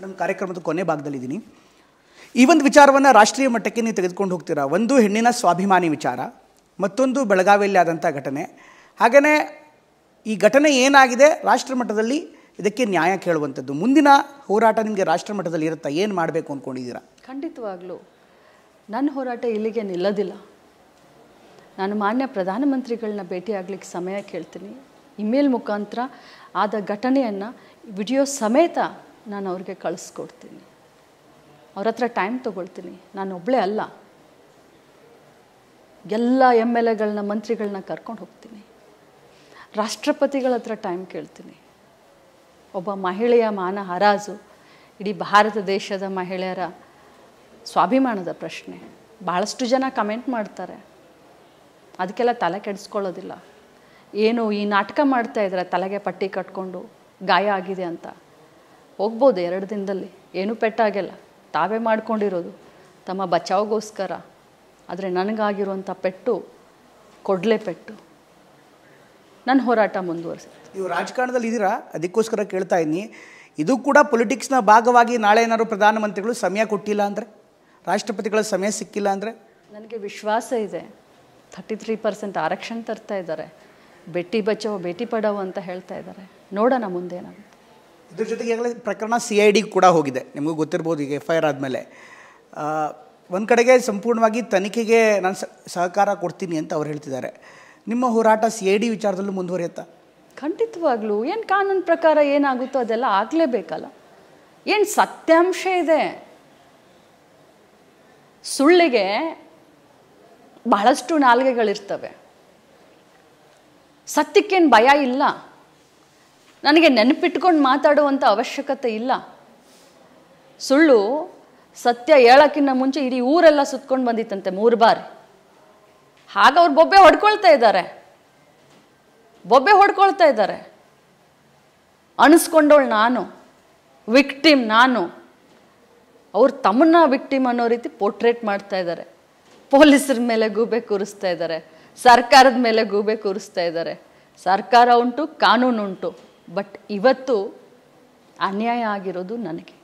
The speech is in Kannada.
ನಮ್ಮ ಕಾರ್ಯಕ್ರಮದ ಕೊನೆ ಭಾಗದಲ್ಲಿದ್ದೀನಿ. ಈ ಒಂದು ವಿಚಾರವನ್ನು ರಾಷ್ಟ್ರೀಯ ಮಟ್ಟಕ್ಕೆ ನೀವು ತೆಗೆದುಕೊಂಡು ಹೋಗ್ತೀರಾ. ಒಂದು ಹೆಣ್ಣಿನ ಸ್ವಾಭಿಮಾನಿ ವಿಚಾರ, ಮತ್ತೊಂದು ಬೆಳಗಾವಿಯಲ್ಲಿ ಆದಂಥ ಘಟನೆ. ಹಾಗೆಯೇ ಈ ಘಟನೆ ಏನಾಗಿದೆ ರಾಷ್ಟ್ರ ಮಟ್ಟದಲ್ಲಿ ಇದಕ್ಕೆ ನ್ಯಾಯ ಕೇಳುವಂಥದ್ದು. ಮುಂದಿನ ಹೋರಾಟ ನಿಮಗೆ ರಾಷ್ಟ್ರ ಮಟ್ಟದಲ್ಲಿ ಇರುತ್ತಾ? ಏನು ಮಾಡಬೇಕು ಅಂದ್ಕೊಂಡಿದ್ದೀರಾ? ಖಂಡಿತವಾಗ್ಲೂ ನನ್ನ ಹೋರಾಟ ಇಲ್ಲಿಗೆ ನಿಲ್ಲೋದಿಲ್ಲ. ನಾನು ಮಾನ್ಯ ಪ್ರಧಾನಮಂತ್ರಿಗಳನ್ನ ಭೇಟಿಯಾಗಲಿಕ್ಕೆ ಸಮಯ ಕೇಳ್ತೀನಿ. ಇಮೇಲ್ ಮುಖಾಂತರ ಆದ ಘಟನೆಯನ್ನು ವಿಡಿಯೋ ಸಮೇತ ನಾನು ಅವ್ರಿಗೆ ಕಳಿಸ್ಕೊಡ್ತೀನಿ. ಅವ್ರ ಹತ್ರ ಟೈಮ್ ತೊಗೊಳ್ತೀನಿ. ನಾನು ಒಬ್ಬಳೇ ಅಲ್ಲ, ಎಲ್ಲ MLAಗಳನ್ನ ಮಂತ್ರಿಗಳನ್ನ ಕರ್ಕೊಂಡು ಹೋಗ್ತೀನಿ. ರಾಷ್ಟ್ರಪತಿಗಳ ಹತ್ರ ಟೈಮ್ ಕೇಳ್ತೀನಿ. ಒಬ್ಬ ಮಹಿಳೆಯ ಮಾನ ಹರಾಜು ಇಡೀ ಭಾರತ ದೇಶದ ಮಹಿಳೆಯರ ಸ್ವಾಭಿಮಾನದ ಪ್ರಶ್ನೆ. ಭಾಳಷ್ಟು ಜನ ಕಮೆಂಟ್ ಮಾಡ್ತಾರೆ, ಅದಕ್ಕೆಲ್ಲ ತಲೆ ಕೆಡಿಸ್ಕೊಳ್ಳೋದಿಲ್ಲ. ಏನು ಈ ನಾಟಕ ಮಾಡ್ತಾ ಇದ್ದಾರೆ, ತಲೆಗೆ ಪಟ್ಟಿ ಕಟ್ಕೊಂಡು ಗಾಯ ಆಗಿದೆ ಅಂತ. ಹೋಗ್ಬೋದು 2 ದಿನದಲ್ಲಿ, ಏನೂ ಪೆಟ್ಟಾಗಿಲ್ಲ, ತಾವೇ ಮಾಡ್ಕೊಂಡಿರೋದು ತಮ್ಮ ಬಚಾವ್ಗೋಸ್ಕರ. ಆದರೆ ನನಗಾಗಿರುವಂಥ ಪೆಟ್ಟು ಕೊಡಲೇ ಪೆಟ್ಟು. ನನ್ನ ಹೋರಾಟ ಮುಂದುವರಿಸುತ್ತೆ. ನೀವು ರಾಜಕಾರಣದಲ್ಲಿ ಇದ್ದೀರಾ, ಅದಕ್ಕೋಸ್ಕರ ಕೇಳ್ತಾ ಇದ್ದೀನಿ. ಇದು ಕೂಡ ಪೊಲಿಟಿಕ್ಸ್ನ ಭಾಗವಾಗಿ ನಾಳೆ ಏನಾದ್ರು ಪ್ರಧಾನಮಂತ್ರಿಗಳು ಸಮಯ ಕೊಟ್ಟಿಲ್ಲ ಅಂದರೆ, ರಾಷ್ಟ್ರಪತಿಗಳ ಸಮಯ ಸಿಕ್ಕಿಲ್ಲ ಅಂದರೆ? ನನಗೆ ವಿಶ್ವಾಸ ಇದೆ. 33% ಆರಕ್ಷಣ ತರ್ತಾ ಇದ್ದಾರೆ. ಬೇಟಿ ಬಚಾವೋ ಬೇಟಿ ಪಡಾವೋ ಅಂತ ಹೇಳ್ತಾ ಇದ್ದಾರೆ. ನೋಡೋಣ ಮುಂದೇನಾಗುತ್ತೆ. ಇದ್ರ ಜೊತೆಗೆ ಈಗಲೇ ಪ್ರಕರಣ CID ಕೂಡ ಹೋಗಿದೆ. ನಿಮಗೂ ಗೊತ್ತಿರ್ಬೋದು, ಈಗ FIR ಆದಮೇಲೆ ಒಂದು ಕಡೆಗೆ ಸಂಪೂರ್ಣವಾಗಿ ತನಿಖೆಗೆ ನಾನು ಸಹಕಾರ ಕೊಡ್ತೀನಿ ಅಂತ ಅವ್ರು ಹೇಳ್ತಿದ್ದಾರೆ. ನಿಮ್ಮ ಹೋರಾಟ CID ವಿಚಾರದಲ್ಲೂ ಮುಂದುವರಿಯುತ್ತಾ? ಖಂಡಿತವಾಗ್ಲೂ ಏನು ಕಾನೂನು ಪ್ರಕಾರ ಏನಾಗುತ್ತೋ ಅದೆಲ್ಲ ಆಗಲೇಬೇಕಲ್ಲ. ಏನು ಸತ್ಯಾಂಶ ಇದೆ. ಸುಳ್ಳಿಗೆ ಬಹಳಷ್ಟು ನಾಲ್ಗೆಗಳಿರ್ತವೆ, ಸತ್ಯಕ್ಕೇನು ಭಯ ಇಲ್ಲ. ನನಗೆ ನೆನಪಿಟ್ಕೊಂಡು ಮಾತಾಡುವಂಥ ಅವಶ್ಯಕತೆ ಇಲ್ಲ. ಸುಳ್ಳು ಸತ್ಯ ಹೇಳೋಕ್ಕಿಂತ ಮುಂಚೆ ಇಡೀ ಊರೆಲ್ಲ ಸುತ್ಕೊಂಡು ಬಂದಿತ್ತಂತೆ 3 ಬಾರಿ. ಹಾಗವ್ರು ಬೊಬ್ಬೆ ಹೊಡ್ಕೊಳ್ತಾ ಇದ್ದಾರೆ. ಅನಿಸ್ಕೊಂಡವಳು ನಾನು, ವಿಕ್ಟಿಮ್ ನಾನು. ಅವ್ರು ತಮ್ಮನ್ನ ವಿಕ್ಟಿಮ್ ಅನ್ನೋ ರೀತಿ ಪೋರ್ಟ್ರೇಟ್ ಮಾಡ್ತಾ ಇದ್ದಾರೆ. ಪೊಲೀಸರ ಮೇಲೆ ಗೂಬೆ ಕೂರಿಸ್ತಾ ಇದ್ದಾರೆ, ಸರ್ಕಾರದ ಮೇಲೆ ಗೂಬೆ ಕೂರಿಸ್ತಾ ಇದ್ದಾರೆ. ಸರ್ಕಾರ ಉಂಟು, ಕಾನೂನು ಉಂಟು. ಬಟ್ ಇವತ್ತು ಅನ್ಯಾಯ ಆಗಿರೋದು ನನಗೆ.